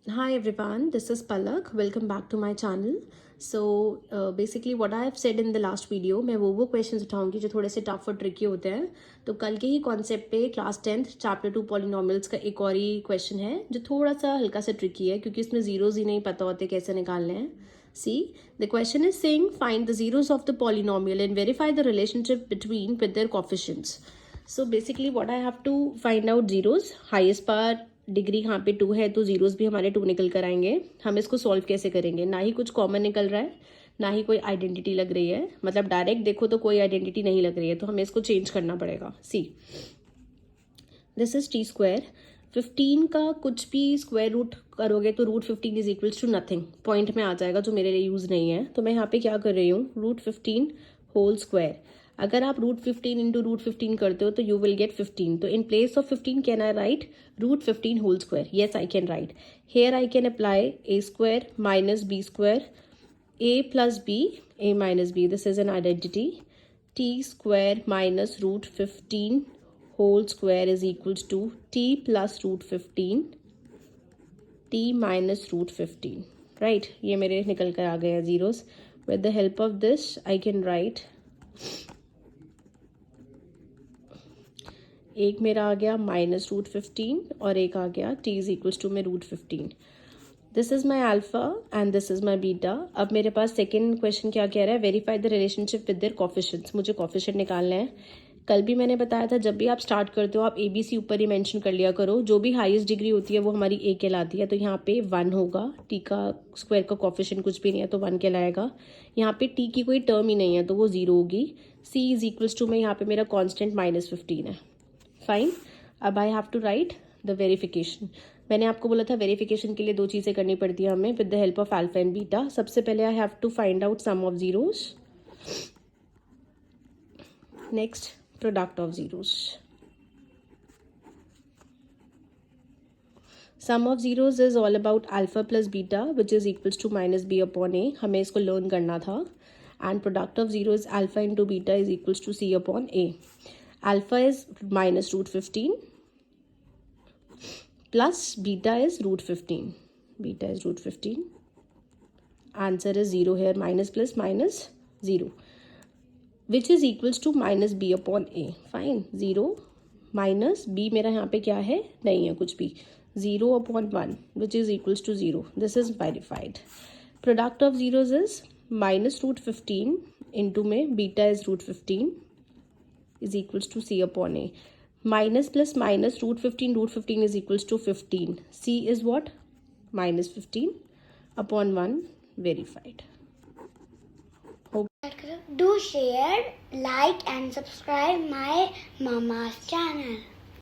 Hi everyone, this is Palak. Welcome back to my channel. So basically what I have said in the last video, मैं वो questions उठाऊंगी जो थोड़े से tough और tricky होते हैं. तो कल के ही कॉन्सेप्ट पे क्लास 10th चैप्टर 2 पॉलिनोमियल्स का एक और ही क्वेश्चन है जो थोड़ा सा हल्का सा ट्रिकी है क्योंकि इसमें जीरोज ही नहीं पता होते कैसे निकालने हैं. See, the question is saying find the zeros of the polynomial and verify the relationship between with their coefficients. So basically what I have to find out zeros, highest power degree यहाँ पे 2 है तो zeros भी हमारे 2 निकल कर आएंगे. हम इसको सॉल्व कैसे करेंगे? ना ही कुछ कॉमन निकल रहा है ना ही कोई आइडेंटिटी लग रही है, मतलब डायरेक्ट देखो तो कोई आइडेंटिटी नहीं लग रही है, तो हमें इसको चेंज करना पड़ेगा. See, this is t square. 15 का कुछ भी स्क्वायर रूट करोगे तो root 15 is equals to nothing point में आ जाएगा जो मेरे लिए यूज नहीं है. तो मैं यहाँ पे क्या कर रही हूँ, रूट 15 होल स्क्वायर. अगर आप रूट 15 इंटू रूट 15 करते हो तो यू विल गेट 15. तो in place of 15 can I write root 15 whole square? Yes, I can write. Here I can apply a square minus b square, a plus b, a minus b. This is an identity. T square minus root 15 whole square is equals to t plus root 15, t minus root 15. right, ये मेरे निकल कर आ गए हैं zeros. with the help of this I can write, एक मेरा आ गया minus root 15 और एक आ गया t is equals to में root 15. This is my alpha and this is my beta. अब मेरे पास सेकेंड क्वेश्चन क्या कह रहा है, verify the relationship with their coefficients. मुझे कोफिशिएंट निकालना है. कल भी मैंने बताया था जब भी आप स्टार्ट करते हो आप ए बी सी ऊपर ही मेंशन कर लिया करो. जो भी हाईएस्ट डिग्री होती है वो हमारी ए कहलाती है. तो यहाँ पे 1 होगा, टी का स्क्वायर का कोफिशिएंट कुछ भी नहीं है तो 1 कहलाएगा. यहाँ पे टी की कोई टर्म ही नहीं है तो वो 0 होगी. सी इज इक्वल्स टू में यहाँ पे मेरा कॉन्स्टेंट माइनस 15 है. फाइन. अब I have to write the verification. मैंने आपको बोला था वेरिफिकेशन के लिए 2 चीज़ें करनी पड़ती है हमें with the help of alpha and beta. सबसे पहले I have to find out sum of zeros. Next, product of zeros. Sum of zeros is all about alpha plus beta which is equals to minus B upon A. हमें इसको learn करना था. And product of zero is alpha into beta is equals to C upon A. Alpha is minus root 15 plus beta is root 15. Beta is root 15. Answer is 0 here. Minus plus minus 0. Which is equals to minus b upon a. Fine. 0 minus b मेरा यहाँ पे क्या है, नहीं है कुछ भी. 0 upon 1 which is equals to 0. This is verified. Product of zeros is minus root 15 into में beta is root 15 is equals to c upon a. Minus plus minus root 15 is equals to 15. C is what? Minus 15 upon 1. Verified. Do share, like and subscribe my mama's channel.